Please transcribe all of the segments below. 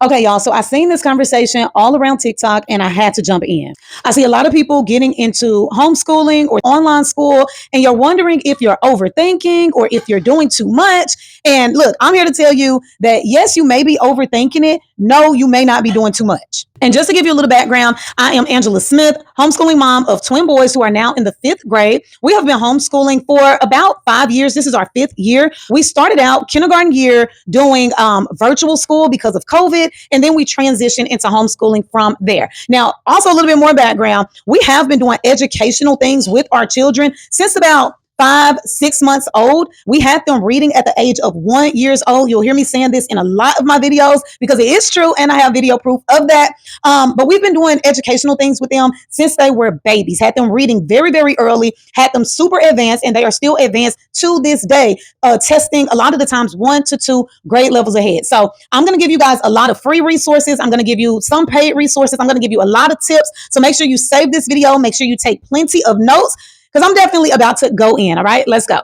Okay, y'all. So I seen this conversation all around TikTok and I had to jump in. I see a lot of people getting into homeschooling or online school, and you're wondering if you're overthinking or if you're doing too much. And look, I'm here to tell you that yes, you may be overthinking it. No, you may not be doing too much. And just to give you a little background, I am Angela Smith, homeschooling mom of twin boys who are now in the fifth grade. We have been homeschooling for about 5 years. This is our fifth year. We started out kindergarten year doing virtual school because of COVID, and then we transitioned into homeschooling from there. Now, also a little bit more background, we have been doing educational things with our children since about 5, 6 months old. We had them reading at the age of 1 year old. You'll hear me saying this in a lot of my videos because it is true, and I have video proof of that. But we've been doing educational things with them since they were babies. Had them reading very, very early. Had them super advanced, and they are still advanced to this day. Testing a lot of the times 1 to 2 grade levels ahead. So I'm going to give you guys a lot of free resources. I'm going to give you some paid resources. I'm going to give you a lot of tips. So make sure you save this video. Make sure you take plenty of notes, because I'm definitely about to go in. All right, let's go.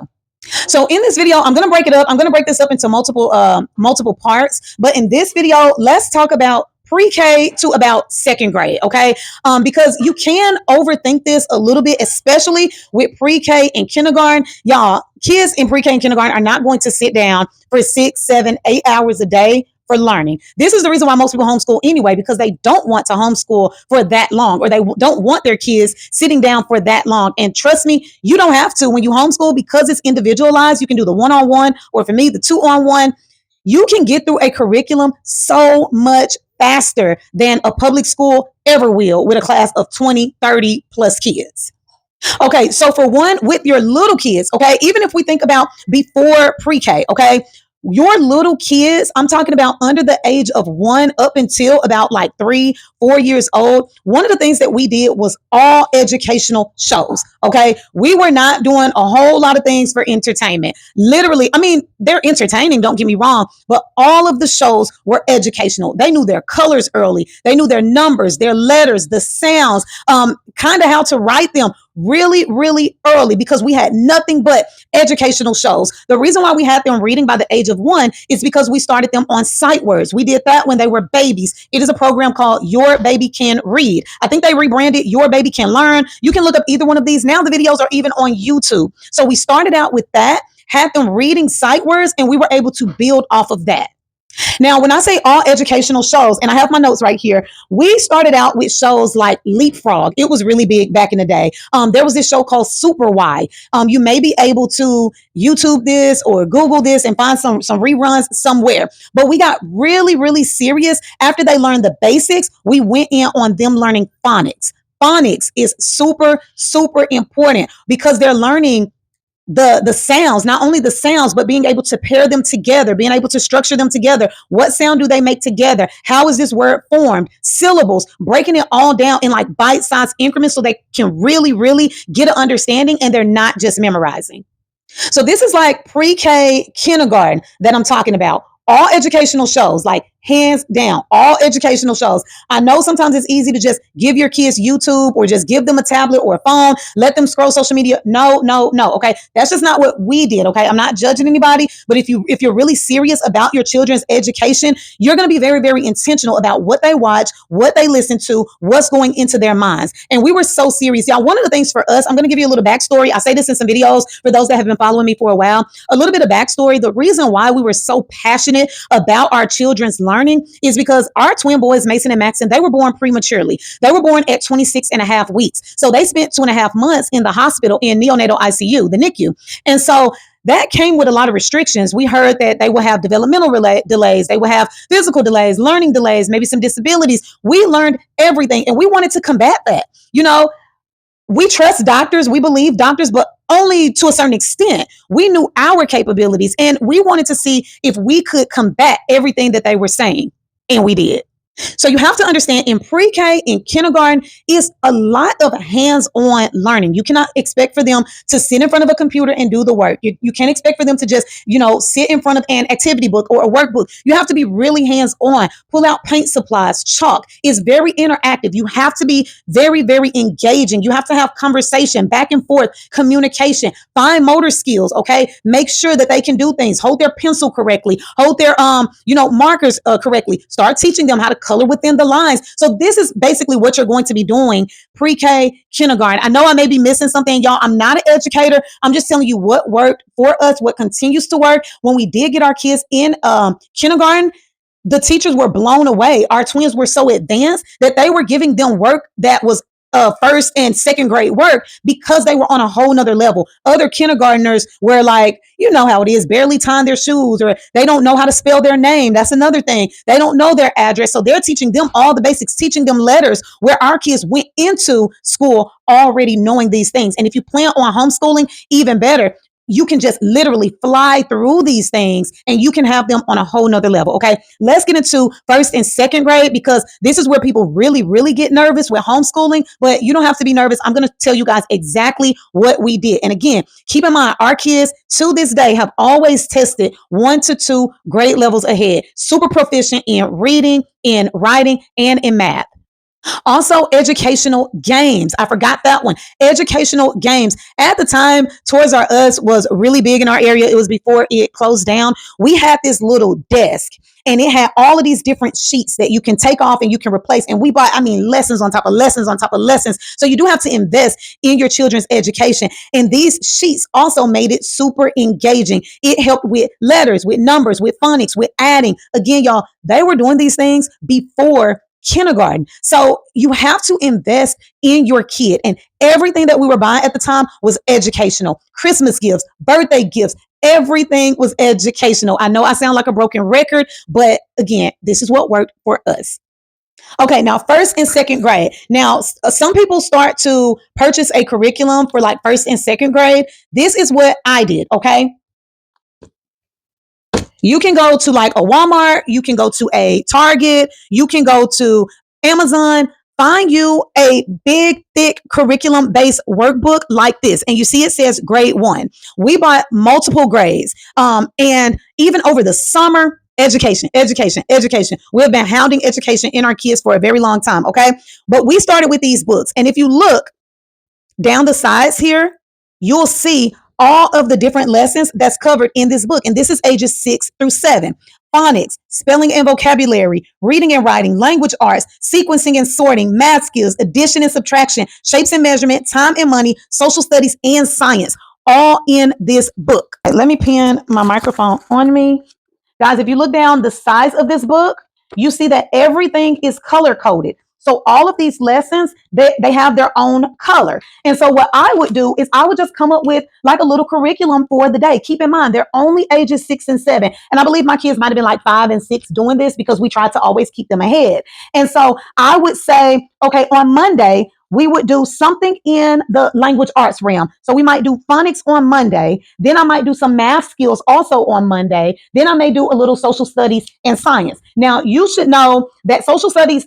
So in this video, I'm going to break it up. I'm going to break this up into multiple parts. But in this video, let's talk about pre-K to about second grade, okay? Because you can overthink this a little bit, especially with pre-K and kindergarten. Y'all, kids in pre-K and kindergarten are not going to sit down for 6, 7, 8 hours a day for learning. This is the reason why most people homeschool anyway, because they don't want to homeschool for that long, or they don't want their kids sitting down for that long. And trust me, you don't have to when you homeschool, because it's individualized. You can do the one-on-one, or for me, the two-on-one. You can get through a curriculum so much faster than a public school ever will with a class of 20, 30 plus kids. Okay, so for one, with your little kids, okay, even if we think about before pre-K, okay, your little kids, I'm talking about under the age of 1 up until about like 3, 4 years old. One of the things that we did was all educational shows. Okay. We were not doing a whole lot of things for entertainment. Literally, I mean, they're entertaining, don't get me wrong, but all of the shows were educational. They knew their colors early. They knew their numbers, their letters, the sounds, kind of how to write them really, really early, because we had nothing but educational shows. The reason why we had them reading by the age of 1 is because we started them on sight words. We did that when they were babies. It is a program called Your Baby Can Read. I think they rebranded Your Baby Can Learn. You can look up either one of these. Now the videos are even on YouTube. So we started out with that, had them reading sight words, and we were able to build off of that. Now, when I say all educational shows, and I have my notes right here, we started out with shows like Leapfrog. It was really big back in the day. There was this show called Super Y. You may be able to YouTube this or Google this and find some reruns somewhere. But we got really, really serious. After they learned the basics, we went in on them learning phonics. Phonics is super, super important because they're learning the sounds, not only the sounds, but being able to pair them together, being able to structure them together. What sound do they make together? How is this word formed? Syllables, breaking it all down in like bite-sized increments so they can really, really get an understanding and they're not just memorizing. So this is like pre-K kindergarten that I'm talking about. All educational shows, like hands down, all educational shows. I know sometimes it's easy to just give your kids YouTube or just give them a tablet or a phone, let them scroll social media. No. Okay. That's just not what we did. Okay. I'm not judging anybody, but if you're really serious about your children's education, you're going to be very, very intentional about what they watch, what they listen to, what's going into their minds. And we were so serious. Y'all, one of the things for us, I'm going to give you a little backstory. I say this in some videos for those that have been following me for a while, a little bit of backstory. The reason why we were so passionate about our children's learning is because our twin boys, Mason and Maxon, they were born prematurely. They were born at 26 and a half weeks. So they spent 2.5 months in the hospital in neonatal ICU, the NICU. And so that came with a lot of restrictions. We heard that they will have developmental delays. They will have physical delays, learning delays, maybe some disabilities. We learned everything and we wanted to combat that. You know, we trust doctors. We believe doctors, but only to a certain extent. We knew our capabilities and we wanted to see if we could combat everything that they were saying. And we did. So you have to understand in pre-K, in kindergarten, is a lot of hands-on learning. You cannot expect for them to sit in front of a computer and do the work. You can't expect for them to just, sit in front of an activity book or a workbook. You have to be really hands-on. Pull out paint supplies, chalk. It's very interactive. You have to be very, very engaging. You have to have conversation, back and forth, communication, fine motor skills. Okay, make sure that they can do things. Hold their pencil correctly. Hold their markers correctly. Start teaching them how to color within the lines. So this is basically what you're going to be doing pre-K, kindergarten. I know I may be missing something, y'all. I'm not an educator. I'm just telling you what worked for us, what continues to work. When we did get our kids in kindergarten, the teachers were blown away. Our twins were so advanced that they were giving them work that was first and second grade work because they were on a whole nother level. Other kindergartners were like, you know how it is, barely tying their shoes, or they don't know how to spell their name. That's another thing. They don't know their address. So they're teaching them all the basics, teaching them letters, where our kids went into school already knowing these things. And if you plan on homeschooling, even better. You can just literally fly through these things and you can have them on a whole nother level. Okay. Let's get into first and second grade, because this is where people really, really get nervous with homeschooling, but you don't have to be nervous. I'm going to tell you guys exactly what we did. And again, keep in mind, our kids to this day have always tested 1 to 2 grade levels ahead, super proficient in reading, in writing, and in math. Also, educational games. I forgot that one. Educational games. At the time, Toys R Us was really big in our area. It was before it closed down. We had this little desk and it had all of these different sheets that you can take off and you can replace. And we bought, lessons on top of lessons on top of lessons. So you do have to invest in your children's education. And these sheets also made it super engaging. It helped with letters, with numbers, with phonics, with adding. Again, y'all, they were doing these things before kindergarten. So you have to invest in your kid. And everything that we were buying at the time was educational. Christmas gifts, birthday gifts, everything was educational. I know I sound like a broken record, but again, this is what worked for us. Okay, now first and second grade. Now, some people start to purchase a curriculum for like first and second grade. This is what I did, okay? You can go to like a Walmart, you can go to a Target, you can go to Amazon, find you a big, thick curriculum based workbook like this. And you see it says grade 1. We bought multiple grades. And even over the summer, education, education, education. We've been hounding education in our kids for a very long time. Okay. But we started with these books. And if you look down the sides here, you'll see all of the different lessons that's covered in this book. And this is ages 6 through 7. Phonics, spelling and vocabulary, reading and writing, language arts, sequencing and sorting, math skills, addition and subtraction, shapes and measurement, time and money, social studies, and science, all in this book. Let me pin my microphone on me. Guys, if you look down the size of this book, you see that everything is color coded. So all of these lessons, they have their own color. And so what I would do is I would just come up with like a little curriculum for the day. Keep in mind, they're only ages 6 and 7. And I believe my kids might have been like 5 and 6 doing this because we tried to always keep them ahead. And so I would say, okay, on Monday, we would do something in the language arts realm. So we might do phonics on Monday. Then I might do some math skills also on Monday. Then I may do a little social studies and science. Now, you should know that social studies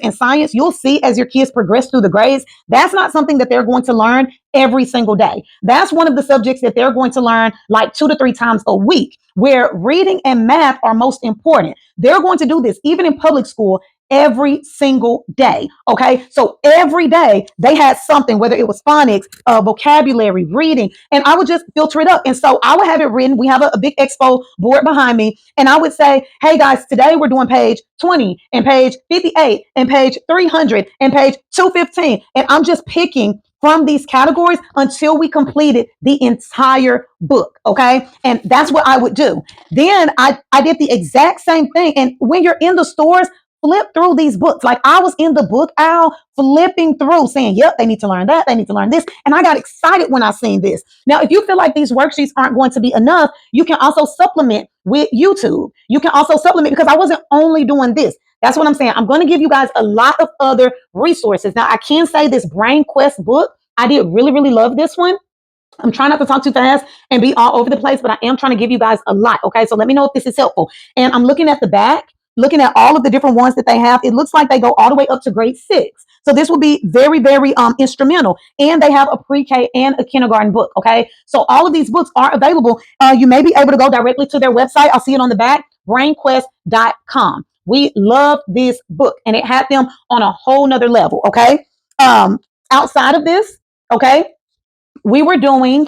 and science, you'll see as your kids progress through the grades, that's not something that they're going to learn every single day. That's one of the subjects that they're going to learn like 2 to 3 times a week, where reading and math are most important. They're going to do this even in public school every single day. Okay. So every day they had something, whether it was phonics, vocabulary, reading, and I would just filter it up. And so I would have it written. We have a big expo board behind me. And I would say, hey guys, today we're doing page 20 and page 58 and page 300 and page 215. And I'm just picking from these categories until we completed the entire book. Okay. And that's what I would do. Then I did the exact same thing. And when you're in the stores, flip through these books. Like I was in the book aisle flipping through saying, yep, they need to learn that. They need to learn this. And I got excited when I seen this. Now, if you feel like these worksheets aren't going to be enough, you can also supplement with YouTube. You can also supplement because I wasn't only doing this. That's what I'm saying. I'm going to give you guys a lot of other resources. Now, I can say this Brain Quest book, I did really, really love this one. I'm trying not to talk too fast and be all over the place, but I am trying to give you guys a lot. Okay. So let me know if this is helpful. And I'm looking at the back. looking at all of the different ones that they have, it looks like they go all the way up to grade 6. So this will be very, very instrumental. And they have a pre-K and a kindergarten book. Okay. So all of these books are available. You may be able to go directly to their website. I'll see it on the back, brainquest.com. We love this book, and it had them on a whole nother level. Okay. Outside of this, okay, we were doing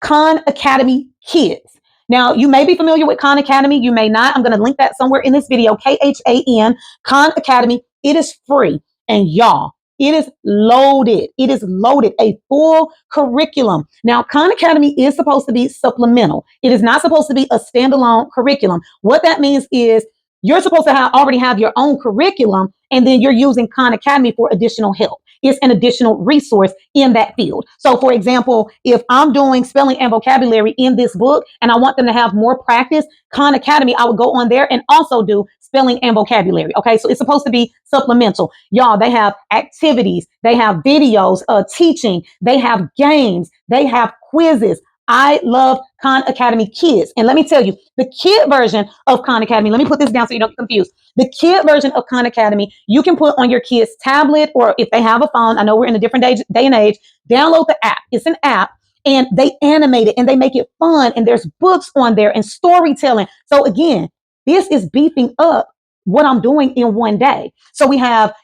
Khan Academy Kids. Now, you may be familiar with Khan Academy. You may not. I'm going to link that somewhere in this video. KHAN, Khan Academy. It is free. And y'all, it is loaded. It is loaded. A full curriculum. Now, Khan Academy is supposed to be supplemental. It is not supposed to be a standalone curriculum. What that means is you're supposed to already have your own curriculum, and then you're using Khan Academy for additional help. It's an additional resource in that field. So, for example, if I'm doing spelling and vocabulary in this book and I want them to have more practice, Khan Academy, I would go on there and also do spelling and vocabulary. Okay, so it's supposed to be supplemental. Y'all, they have activities, they have videos, teaching, they have games, they have quizzes. I love Khan Academy Kids. And let me tell you, the kid version of Khan Academy, let me put this down so you don't get confused. The kid version of Khan Academy, you can put on your kid's tablet, or if they have a phone, I know we're in a different day and age, download the app. It's an app, and they animate it and they make it fun, and there's books on there and storytelling. So again, this is beefing up what I'm doing in one day. So we have,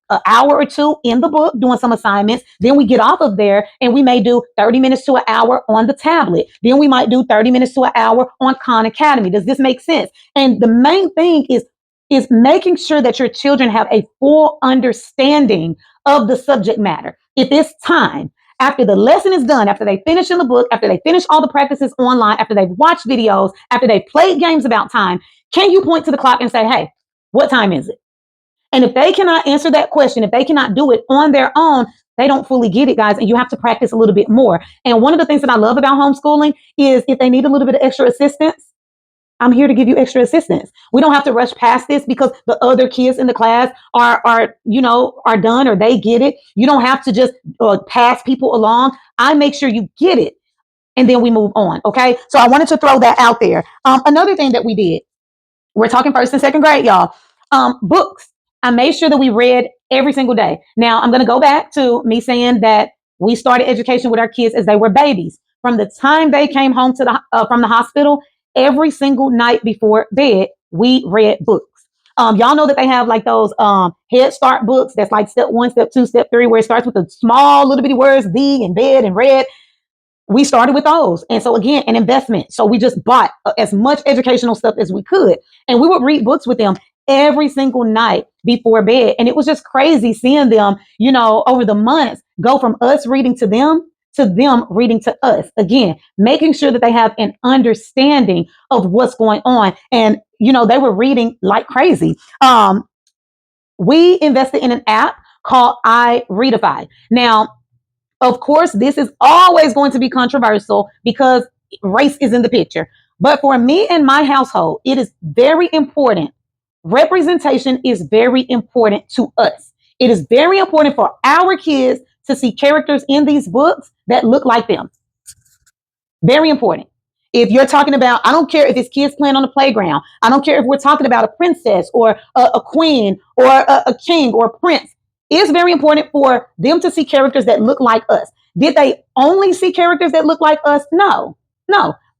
an hour or two in the book doing some assignments. Then we get off of there and we may do 30 minutes to an hour on the tablet. Then we might do 30 minutes to an hour on Khan Academy. Does this make sense? And the main thing is making sure that your children have a full understanding of the subject matter. If it's time, after the lesson is done, after they finish in the book, after they finish all the practices online, after they've watched videos, after they've played games about time, can you point to the clock and say, hey, what time is it? And if they cannot answer that question, if they cannot do it on their own, they don't fully get it, guys, and you have to practice a little bit more. And one of the things that I love about homeschooling is if they need a little bit of extra assistance, I'm here to give you extra assistance. We don't have to rush past this because the other kids in the class are done, or they get it. You don't have to just pass people along. I make sure you get it, and then we move on. Okay. So I wanted to throw that out there. Another thing that we did, we're talking first and second grade, y'all. Books. I made sure that we read every single day. Now I'm going to go back to me saying that we started education with our kids as they were babies. From the time they came home from the hospital, every single night before bed, we read books. Y'all know that they have like those Head Start books. That's like step 1, step 2, step 3, where it starts with the small little bitty words, the and bed and red. We started with those. And so again, an investment. So we just bought as much educational stuff as we could. And we would read books with them every single night before bed. And it was just crazy seeing them, over the months go from us reading to them reading to us. Again, making sure that they have an understanding of what's going on. And, they were reading like crazy. We invested in an app called iReadify. Now, of course, this is always going to be controversial because race is in the picture. But for me and my household, it is very important. Representation is very important to us. It is very important for our kids to see characters in these books that look like them. Very important. If you're talking about, I don't care if it's kids playing on the playground. I don't care if we're talking about a princess or a queen or a king or a prince. It's very important for them to see characters that look like us. Did they only see characters that look like us? No.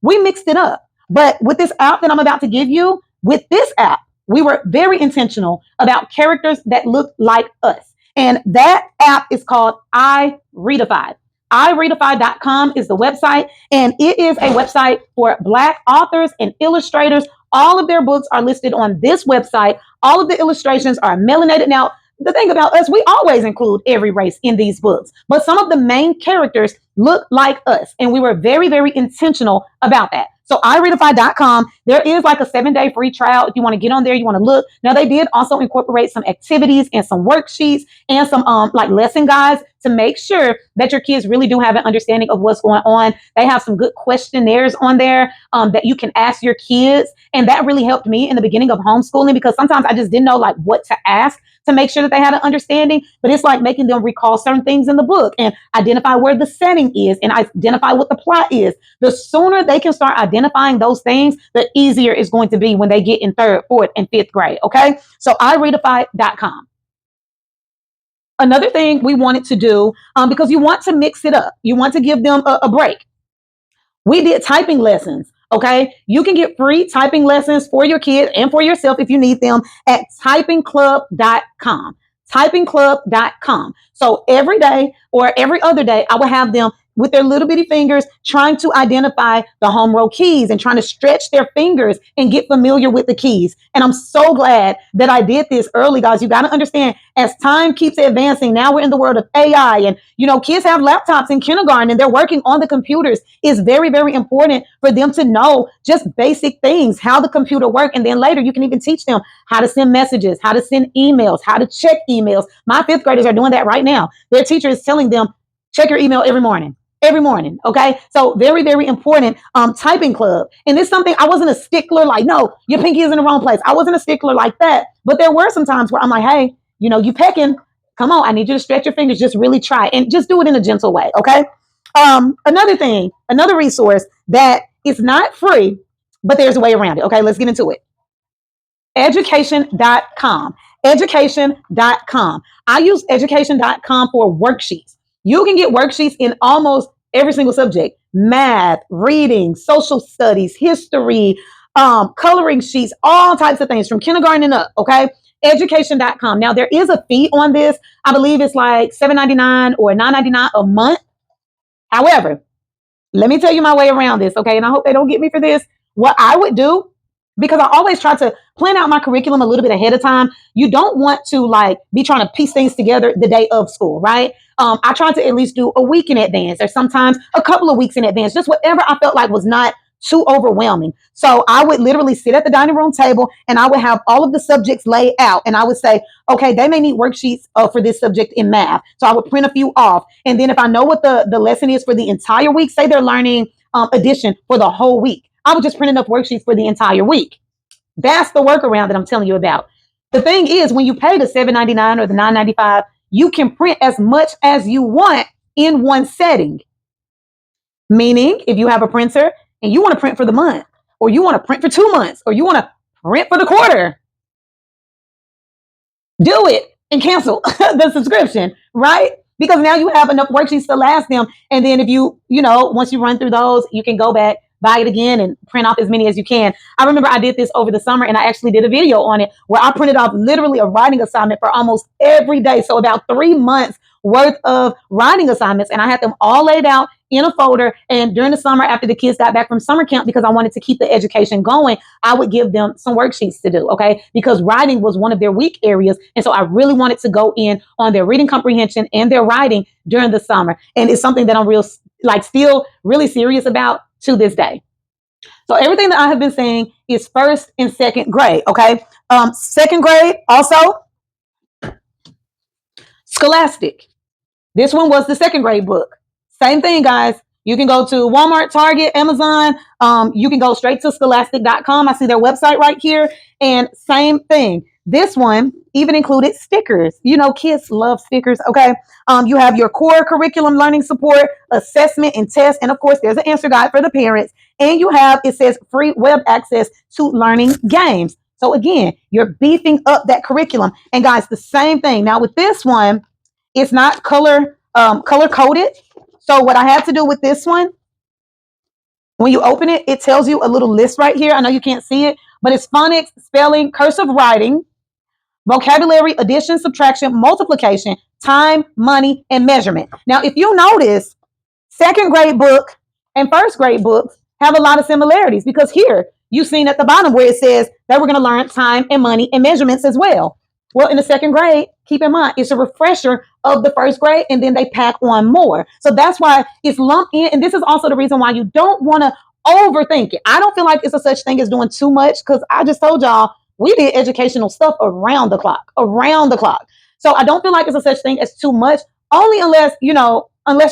We mixed it up. But with this app that I'm about to give you, with this app, we were very intentional about characters that look like us. And that app is called iReadify. iReadify.com is the website, and it is a website for Black authors and illustrators. All of their books are listed on this website. All of the illustrations are melanated. Now, the thing about us, we always include every race in these books, but some of the main characters look like us, and we were very, very intentional about that. So iReadify.com, there is like a 7-day free trial if you want to get on there, you want to look. Now, they did also incorporate some activities and some worksheets and some like lesson guides to make sure that your kids really do have an understanding of what's going on. They have some good questionnaires on there that you can ask your kids. And that really helped me in the beginning of homeschooling, because sometimes I just didn't know like what to ask to make sure that they had an understanding. But it's like making them recall certain things in the book and identify where the setting is and identify what the plot is. The sooner they can start identifying those things, the easier it's going to be when they get in third, fourth, and fifth grade. Okay. So ireadify.com. Another thing we wanted to do, because you want to mix it up, you want to give them a break. We did typing lessons. Okay. You can get free typing lessons for your kids and for yourself if you need them at typingclub.com. Typingclub.com. So every day or every other day, I will have them with their little bitty fingers trying to identify the home row keys and trying to stretch their fingers and get familiar with the keys. And I'm so glad that I did this early, guys. You got to understand, as time keeps advancing, now we're in the world of AI, and kids have laptops in kindergarten and they're working on the computers. It's very, very important for them to know just basic things, how the computer works. And then later you can even teach them how to send messages, how to send emails, how to check emails. My fifth graders are doing that right now. Their teacher is telling them, check your email every morning. Every morning. Okay. So very, very important. Typing club. And it's something I wasn't a stickler like, no, your pinky is in the wrong place. I wasn't a stickler like that. But there were some times where I'm like, hey, you pecking. Come on. I need you to stretch your fingers. Just really try and just do it in a gentle way. Okay. Another thing, another resource that is not free, but there's a way around it. Okay. Let's get into it. Education.com. Education.com. I use education.com for worksheets. You can get worksheets in almost every single subject: math, reading, social studies, history, coloring sheets, all types of things from kindergarten and up. Okay. Education.com. Now, there is a fee on this. I believe it's like $7.99 or $9.99 a month. However, let me tell you my way around this. Okay. And I hope they don't get me for this. What I would do, because I always try to plan out my curriculum a little bit ahead of time. You don't want to like be trying to piece things together the day of school, right? I try to at least do a week in advance, or sometimes a couple of weeks in advance, just whatever I felt like was not too overwhelming. So I would literally sit at the dining room table and I would have all of the subjects laid out. And I would say, okay, they may need worksheets for this subject in math. So I would print a few off. And then if I know what the lesson is for the entire week, say they're learning addition for the whole week, I would just print enough worksheets for the entire week. That's the workaround that I'm telling you about. The thing is, when you pay the $7.99 or the $9.95, you can print as much as you want in one setting. Meaning, if you have a printer and you want to print for the month, or you want to print for 2 months, or you want to print for the quarter, do it and cancel the subscription, right? Because now you have enough worksheets to last them. And then if once you run through those, you can go back, buy it again, and print off as many as you can. I remember I did this over the summer, and I actually did a video on it where I printed off literally a writing assignment for almost every day. So about 3 months worth of writing assignments, and I had them all laid out in a folder. And during the summer, after the kids got back from summer camp, because I wanted to keep the education going, I would give them some worksheets to do, okay? Because writing was one of their weak areas. And so I really wanted to go in on their reading comprehension and their writing during the summer. And it's something that I'm still really serious about to this day. So everything that I have been saying is first and second grade, okay? Second grade, also, Scholastic. This one was the second grade book. Same thing, guys. You can go to Walmart, Target, Amazon. You can go straight to scholastic.com. I see their website right here. And same thing. This one even included stickers. Kids love stickers, okay? You have your core curriculum learning support, assessment, and tests. And of course, there's an answer guide for the parents. And it says free web access to learning games. So again, you're beefing up that curriculum. And guys, the same thing. Now with this one, it's not color coded. So what I had to do with this one, when you open it, it tells you a little list right here. I know you can't see it, but it's phonics, spelling, cursive writing, vocabulary, addition, subtraction, multiplication, time, money, and measurement. Now, if you notice, second grade book and first grade books have a lot of similarities, because here you've seen at the bottom where it says that we're going to learn time and money and measurements as well. Well, in the second grade, keep in mind, it's a refresher of the first grade, and then they pack on more. So that's why it's lumped in. And this is also the reason why you don't want to overthink it. I don't feel like it's a such thing as doing too much, because I just told y'all we did educational stuff around the clock. So I don't feel like it's a such thing as too much, only unless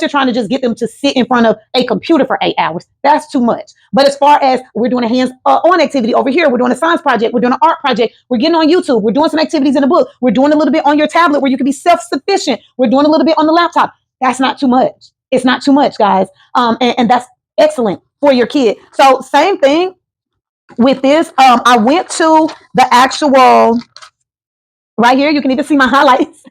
you're trying to just get them to sit in front of a computer for 8 hours. That's too much. But as far as we're doing a hands-on activity over here, we're doing a science project, we're doing an art project, we're getting on YouTube, we're doing some activities in the book, we're doing a little bit on your tablet where you can be self-sufficient, we're doing a little bit on the laptop. That's not too much. It's not too much, guys. And that's excellent for your kid. So same thing with this. I went to the actual right here. You can even see my highlights.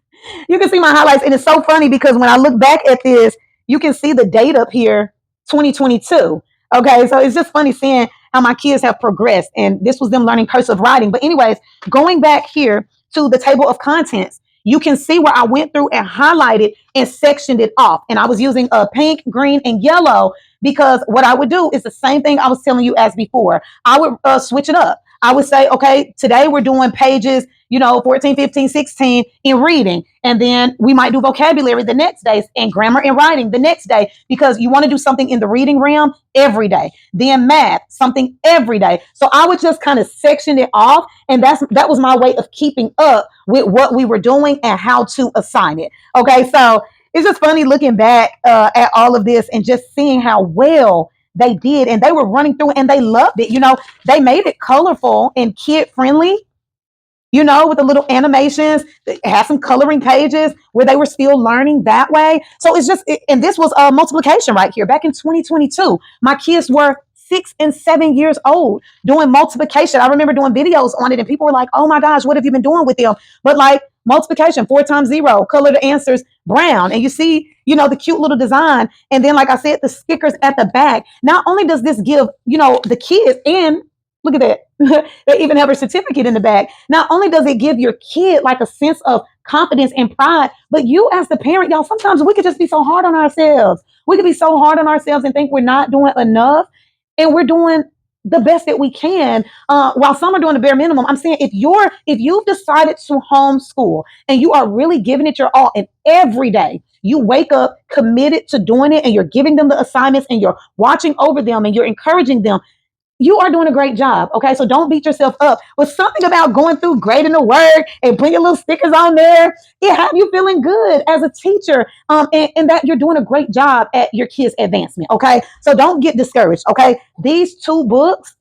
You can see my highlights. And it's so funny because when I look back at this, you can see the date up here, 2022. Okay, so it's just funny seeing how my kids have progressed. And this was them learning cursive writing. But anyways, going back here to the table of contents, you can see where I went through and highlighted and sectioned it off. And I was using pink, green, and yellow because what I would do is the same thing I was telling you as before. I would switch it up. I would say, okay, today we're doing pages 14, 15, 16 in reading. And then we might do vocabulary the next day and grammar and writing the next day because you want to do something in the reading realm every day. Then math, something every day. So I would just kind of section it off. And that was my way of keeping up with what we were doing and how to assign it. Okay, so it's just funny looking back at all of this and just seeing how well they did. And they were running through and they loved it. They made it colorful and kid friendly, with the little animations. They had some coloring pages where they were still learning that way. So it's just, and this was multiplication right here back in 2022. My kids were 6 and 7 years old doing multiplication. I remember doing videos on it and people were like, oh my gosh, what have you been doing with them? But like multiplication, 4 times 0, color the answers brown. And you see, the cute little design. And then, like I said, the stickers at the back. Not only does this give, the kids, and look at that. They even have a certificate in the back. Not only does it give your kid like a sense of confidence and pride, but you as the parent, y'all, sometimes we could just be so hard on ourselves. We could be so hard on ourselves and think we're not doing enough. And we're doing the best that we can, while some are doing the bare minimum. I'm saying if you've decided to homeschool and you are really giving it your all, and every day you wake up committed to doing it and you're giving them the assignments and you're watching over them and you're encouraging them, you are doing a great job. Okay. So don't beat yourself up. But something about going through grading the work and putting your little stickers on there, it have you feeling good as a teacher. And that you're doing a great job at your kids' advancement. Okay. So don't get discouraged. Okay. These 2 books,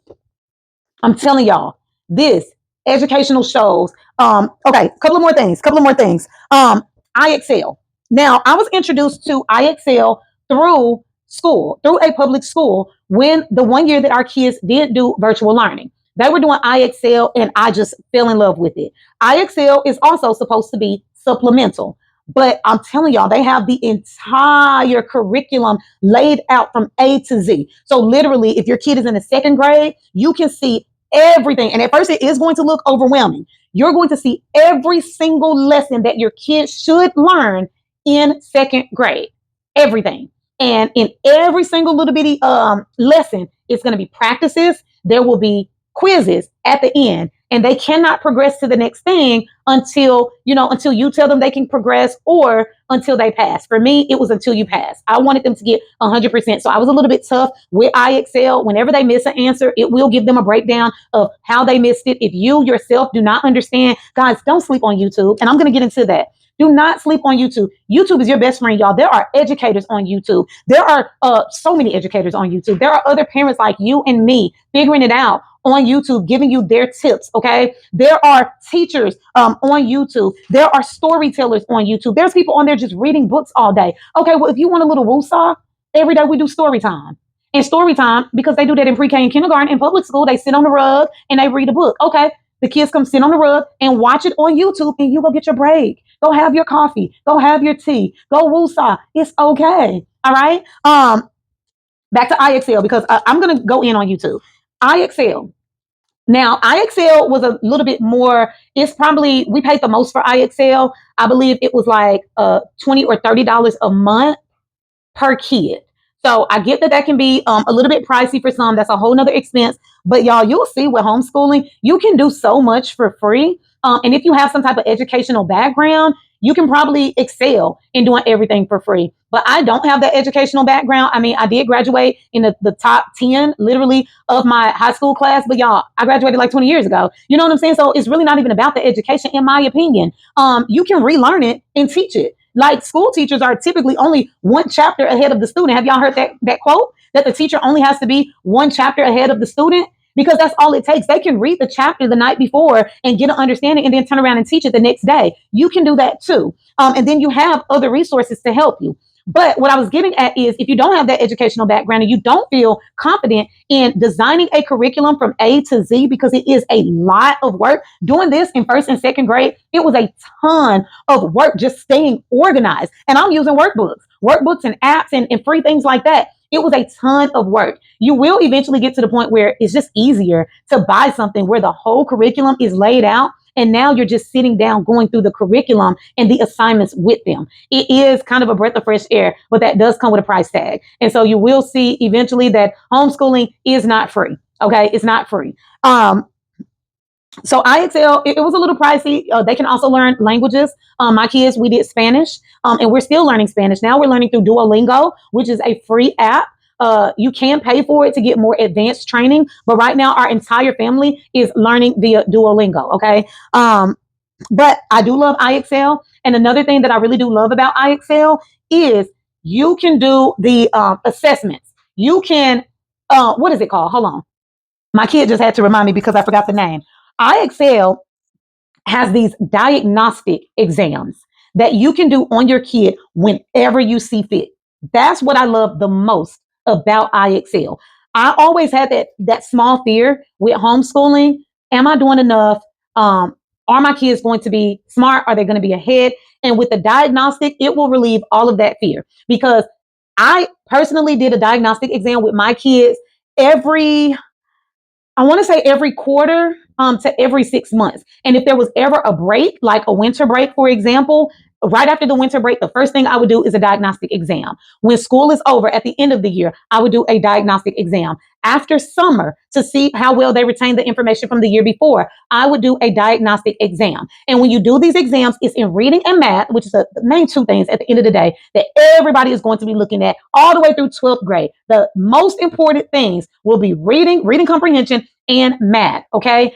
I'm telling y'all, this educational shows. Okay. Couple of more things. I Excel. Now I was introduced to I Excel through a public school, when the 1 year that our kids did do virtual learning. They were doing IXL and I just fell in love with it. IXL is also supposed to be supplemental, but I'm telling y'all, they have the entire curriculum laid out from A to Z. So literally, if your kid is in the 2nd grade, you can see everything. And at first it is going to look overwhelming. You're going to see every single lesson that your kid should learn in 2nd grade. Everything. And in every single little bitty lesson, it's going to be practices. There will be quizzes at the end, and they cannot progress to the next thing until you tell them they can progress or until they pass. For me, it was until you pass. I wanted them to get 100%. So I was a little bit tough with IXL. Whenever they miss an answer, it will give them a breakdown of how they missed it. If you yourself do not understand, guys, don't sleep on YouTube. And I'm going to get into that. Do not sleep on YouTube. YouTube is your best friend, y'all. There are educators on YouTube. There are so many educators on YouTube. There are other parents like you and me figuring it out on YouTube, giving you their tips, okay? There are teachers on YouTube. There are storytellers on YouTube. There's people on there just reading books all day. Okay, well, if you want a little woosah, every day we do story time. And story time, because they do that in pre-K and kindergarten, in public school, they sit on the rug and they read a book. Okay, the kids come sit on the rug and watch it on YouTube and you go get your break. Go have your coffee. Go have your tea. Go woosah. It's okay. All right. Back to IXL because I'm going to go in on YouTube. IXL. Now, IXL was a little bit more. It's probably, we paid the most for IXL. I believe it was like $20 or $30 a month per kid. So I get that can be a little bit pricey for some. That's a whole nother expense. But y'all, you'll see with homeschooling, you can do so much for free. And if you have some type of educational background, you can probably excel in doing everything for free. But I don't have that educational background. I mean, I did graduate in the top 10, literally, of my high school class. But y'all, I graduated like 20 years ago. You know what I'm saying? So it's really not even about the education, in my opinion. You can relearn it and teach it. Like school teachers are typically only one chapter ahead of the student. Have y'all heard that quote? That the teacher only has to be one chapter ahead of the student? Because that's all it takes. They can read the chapter the night before and get an understanding and then turn around and teach it the next day. You can do that too. And then you have other resources to help you. But what I was getting at is if you don't have that educational background and you don't feel confident in designing a curriculum from A to Z, because it is a lot of work. Doing this in first and second grade, it was a ton of work just staying organized. And I'm using workbooks and apps and free things like that. It was a ton of work. You will eventually get to the point where it's just easier to buy something where the whole curriculum is laid out. And now you're just sitting down going through the curriculum and the assignments with them. It is kind of a breath of fresh air, but that does come with a price tag. And so you will see eventually that homeschooling is not free. Okay, it's not free. So IXL, it was a little pricey. They can also learn languages. My kids, we did Spanish, and we're still learning Spanish. Now we're learning through Duolingo, which is a free app. You can pay for it to get more advanced training, but right now our entire family is learning via Duolingo. Okay. But I do love IXL. And another thing that I really do love about IXL is you can do the assessments. You can, what is it called? Hold on. My kid just had to remind me because I forgot the name. IXL has these diagnostic exams that you can do on your kid whenever you see fit. That's what I love the most about IXL. I always had that small fear with homeschooling. Am I doing enough? Are my kids going to be smart? Are they going to be ahead? And with the diagnostic, it will relieve all of that fear, because I personally did a diagnostic exam with my kids I want to say every quarter to every 6 months. And if there was ever a break, like a winter break, for example, right after the winter break, the first thing I would do is a diagnostic exam. When school is over at the end of the year, I would do a diagnostic exam. After summer, to see how well they retain the information from the year before, I would do a diagnostic exam. And when you do these exams, it's in reading and math, which is the main two things at the end of the day that everybody is going to be looking at all the way through 12th grade. The most important things will be reading comprehension, and math. Okay.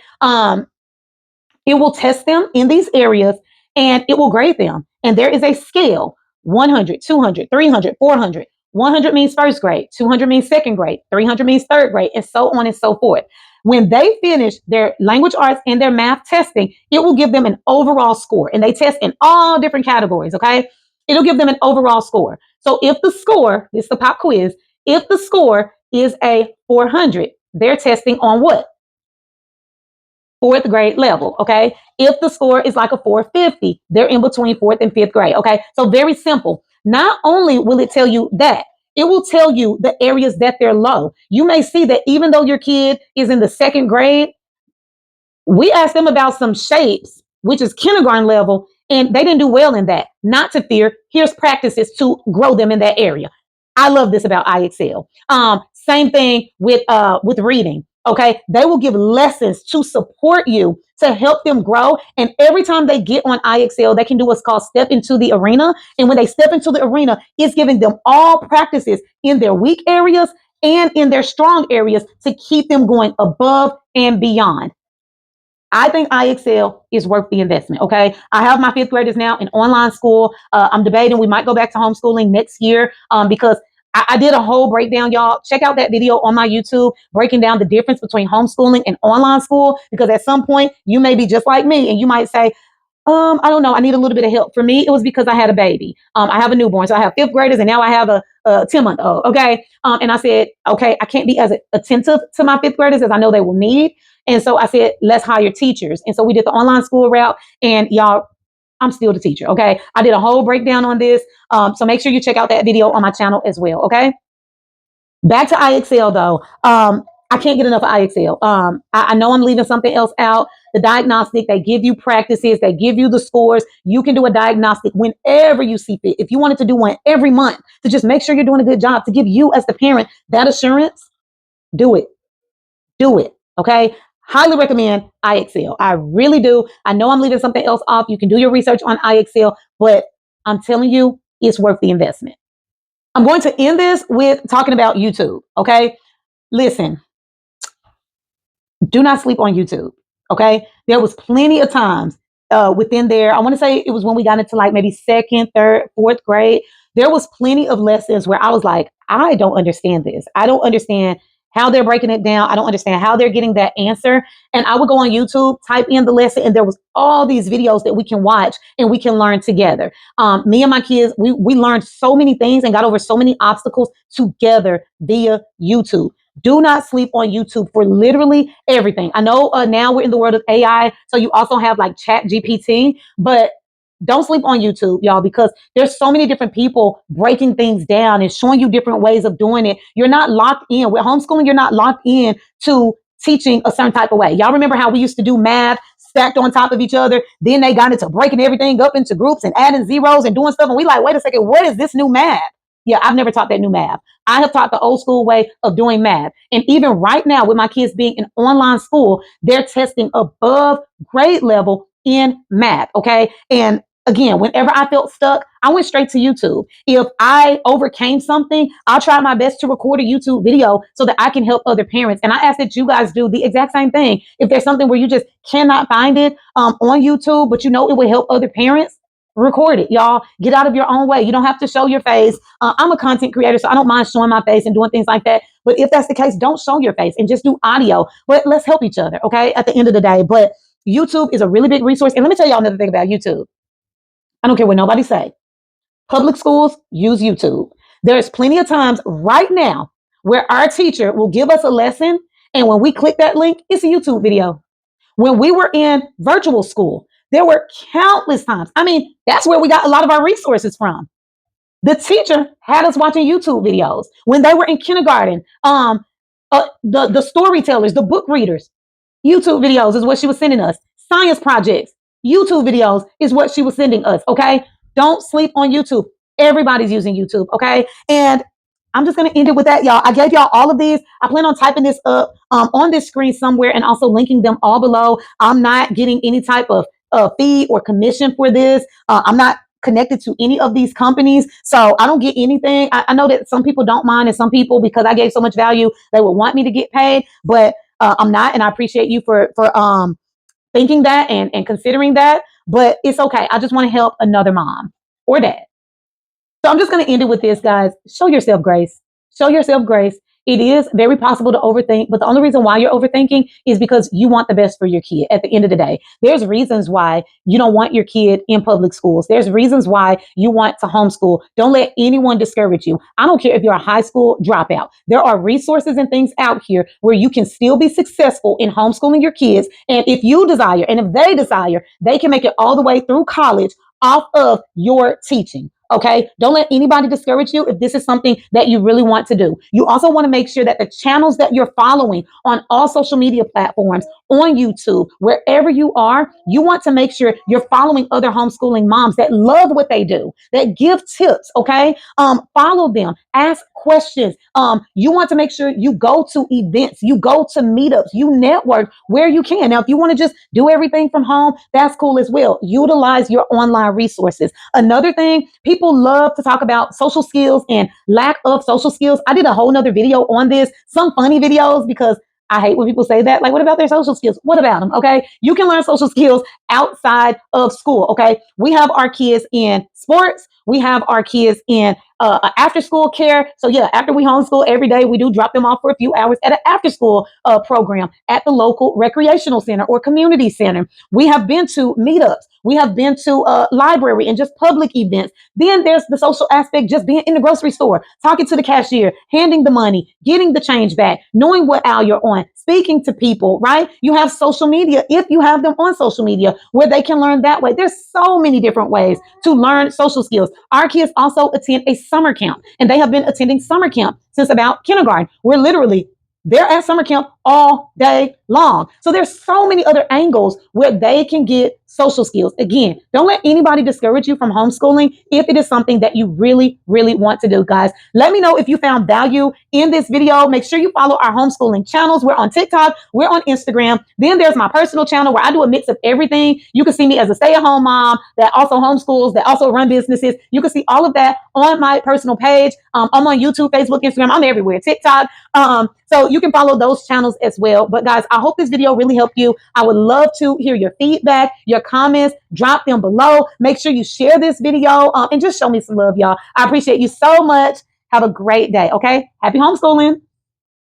It will test them in these areas and it will grade them. And there is a scale: 100, 200, 300, 400. 100 means first grade, 200 means second grade, 300 means third grade, and so on and so forth. When they finish their language arts and their math testing, it will give them an overall score. And they test in all different categories. Okay. It'll give them an overall score. So if the score, this is the pop quiz, if the score is a 400, they're testing on what? Fourth grade level. Okay. If the score is like a 450, they're in between fourth and fifth grade. Okay. So very simple. Not only will it tell you that, it will tell you the areas that they're low. You may see that even though your kid is in the second grade, we asked them about some shapes, which is kindergarten level, and they didn't do well in that. Not to fear. Here's practices to grow them in that area. I love this about IXL. Same thing with reading. Okay, they will give lessons to support you to help them grow. And every time they get on IXL, they can do what's called step into the arena. And when they step into the arena, it's giving them all practices in their weak areas and in their strong areas to keep them going above and beyond. I think IXL is worth the investment. Okay. I have my fifth graders now in online school. I'm debating we might go back to homeschooling next year because I did a whole breakdown, y'all. Check out that video on my YouTube, breaking down the difference between homeschooling and online school, because at some point you may be just like me and you might say, I don't know, I need a little bit of help. For me, it was because I had a baby. I have a newborn. So I have fifth graders and now I have a 10-month-old. Okay. And I said, okay, I can't be as attentive to my fifth graders as I know they will need. And so I said, let's hire teachers. And so we did the online school route, and y'all, I'm still the teacher. Okay. I did a whole breakdown on this. So make sure you check out that video on my channel as well. Okay. Back to IXL though. I can't get enough of IXL. I know I'm leaving something else out. The diagnostic, they give you practices, they give you the scores. You can do a diagnostic whenever you see fit. If you wanted to do one every month to just make sure you're doing a good job, to give you as the parent that assurance, do it. Do it. Okay. Highly recommend IXL. I really do. I know I'm leaving something else off. You can do your research on IXL, but I'm telling you, it's worth the investment. I'm going to end this with talking about YouTube. Okay. Listen, do not sleep on YouTube. Okay. There was plenty of times within there. I want to say it was when we got into like maybe second, third, fourth grade. There was plenty of lessons where I was like, I don't understand this. I don't understand how they're breaking it down. I don't understand how they're getting that answer. And I would go on YouTube, type in the lesson, and there was all these videos that we can watch and we can learn together. Me and my kids, we learned so many things and got over so many obstacles together via YouTube. Do not sleep on YouTube for literally everything. I know now we're in the world of AI, so you also have like Chat GPT, but don't sleep on YouTube, y'all, because there's so many different people breaking things down and showing you different ways of doing it. You're not locked in. With homeschooling, you're not locked in to teaching a certain type of way. Y'all remember how we used to do math stacked on top of each other? Then they got into breaking everything up into groups and adding zeros and doing stuff. And we like, wait a second, what is this new math? Yeah, I've never taught that new math. I have taught the old school way of doing math. And even right now, with my kids being in online school, they're testing above grade level in math. Okay. And again, whenever I felt stuck, I went straight to YouTube. If I overcame something, I'll try my best to record a YouTube video so that I can help other parents. And I ask that you guys do the exact same thing. If there's something where you just cannot find it on YouTube, but you know it will help other parents, record it, y'all. Get out of your own way. You don't have to show your face. I'm a content creator, so I don't mind showing my face and doing things like that. But if that's the case, don't show your face and just do audio. But let's help each other, okay, at the end of the day. But YouTube is a really big resource. And let me tell y'all another thing about YouTube. I don't care what nobody say. Public schools use YouTube. There's plenty of times right now where our teacher will give us a lesson, and when we click that link, it's a YouTube video. When we were in virtual school, there were countless times. I mean, that's where we got a lot of our resources from. The teacher had us watching YouTube videos. When they were in kindergarten, the storytellers, the book readers, YouTube videos is what she was sending us. Science projects, YouTube videos is what she was sending us. Okay. Don't sleep on YouTube. Everybody's using YouTube. Okay. And I'm just going to end it with that, y'all. I gave y'all all of these. I plan on typing this up on this screen somewhere and also linking them all below. I'm not getting any type of fee or commission for this. I'm not connected to any of these companies, so I don't get anything. I know that some people don't mind, and some people, because I gave so much value, they would want me to get paid, but I'm not, and I appreciate you for thinking that and considering that, but it's okay. I just want to help another mom or dad. So I'm just going to end it with this, guys. Show yourself grace. Show yourself grace. It is very possible to overthink, but the only reason why you're overthinking is because you want the best for your kid at the end of the day. There's reasons why you don't want your kid in public schools. There's reasons why you want to homeschool. Don't let anyone discourage you. I don't care if you're a high school dropout. There are resources and things out here where you can still be successful in homeschooling your kids. And if you desire, and if they desire, they can make it all the way through college off of your teaching. Okay. Don't let anybody discourage you if this is something that you really want to do. You also want to make sure that the channels that you're following on all social media platforms, on YouTube, wherever you are, you want to make sure you're following other homeschooling moms that love what they do, that give tips. Okay. Follow them, ask questions. You want to make sure you go to events, you go to meetups, you network where you can. Now, if you want to just do everything from home, that's cool as well. Utilize your online resources. Another thing, people love to talk about social skills and lack of social skills. I did a whole nother video on this, some funny videos, because I hate when people say that. Like, what about their social skills? What about them? Okay. You can learn social skills outside of school. Okay. We have our kids in sports. We have our kids in after school care. So yeah, after we homeschool every day, we do drop them off for a few hours at an after school program at the local recreational center or community center. We have been to meetups. We have been to library and just public events. Then there's the social aspect, just being in the grocery store, talking to the cashier, handing the money, getting the change back, knowing what aisle you're on, speaking to people, right? You have social media, if you have them on social media, where they can learn that way. There's so many different ways to learn social skills. Our kids also attend a summer camp, and they have been attending summer camp since about kindergarten. They're at summer camp all day long. So there's so many other angles where they can get social skills. Again, don't let anybody discourage you from homeschooling if it is something that you really, really want to do, guys. Let me know if you found value in this video. Make sure you follow our homeschooling channels. We're on TikTok. We're on Instagram. Then there's my personal channel where I do a mix of everything. You can see me as a stay-at-home mom that also homeschools, that also run businesses. You can see all of that on my personal page. I'm on YouTube, Facebook, Instagram. I'm everywhere. TikTok. So you can follow those channels as well. But guys, I hope this video really helped you. I would love to hear your feedback, your comments, drop them below. Make sure you share this video and just show me some love, y'all. I appreciate you so much. Have a great day. Okay. Happy homeschooling.